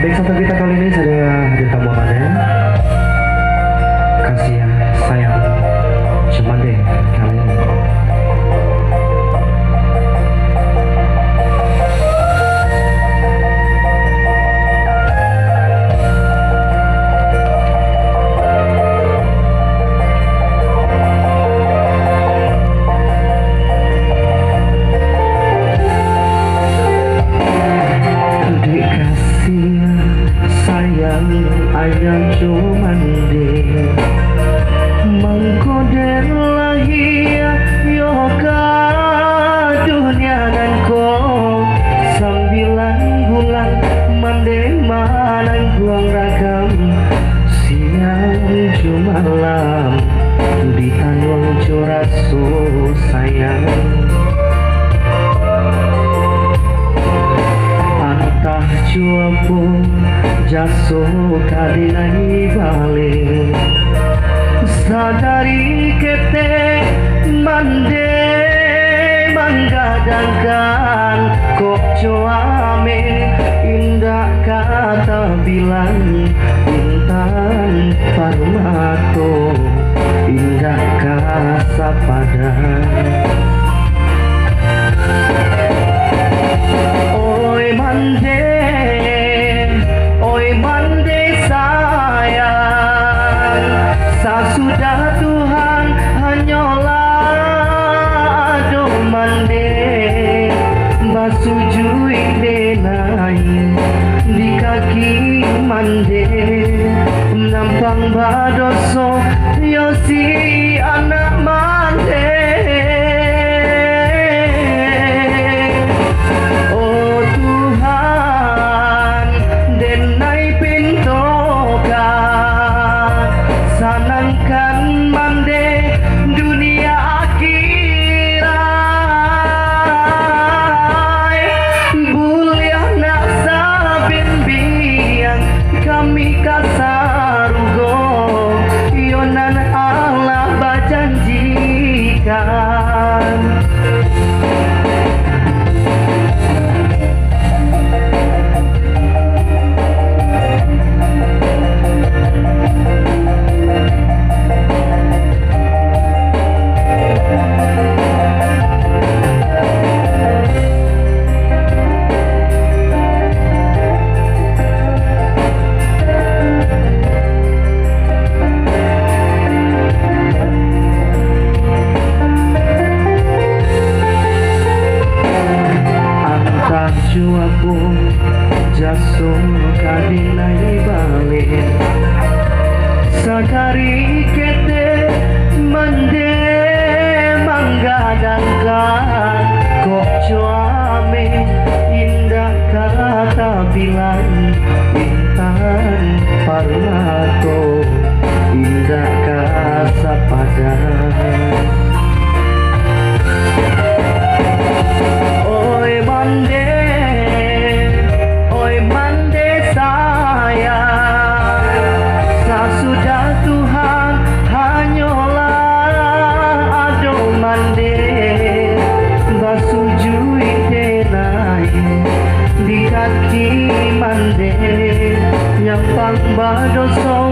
Baik, sampai kita kali ini sudah hadir tamu panen. Kasih sayang cuman deh kali ini. Ayang cuman deh mengkoden lahir yoga dunia dan ko sambilan bulan mande manang guang ragam siang jumalam di tanung curasu sayang antah cuapu jaso kadinai balik sadari kete mande manggadangkan kok coame indah kata bilang intan parmato indah kasa padan oi mande sudah Tuhan hanyalah domande basujui denai di kaki mande nampang badoso yosi anak mande oh Tuhan denai pintokan sanangkan mande dunia akhirat buliah nak sabin biang kami kasarugo yonan Allah bajanjikan aku jaso kadinai balik sadari kete mande manggadangkan kok coame indah kata bilang intan parmato indah kasa padan oi mande mande yang pang badoso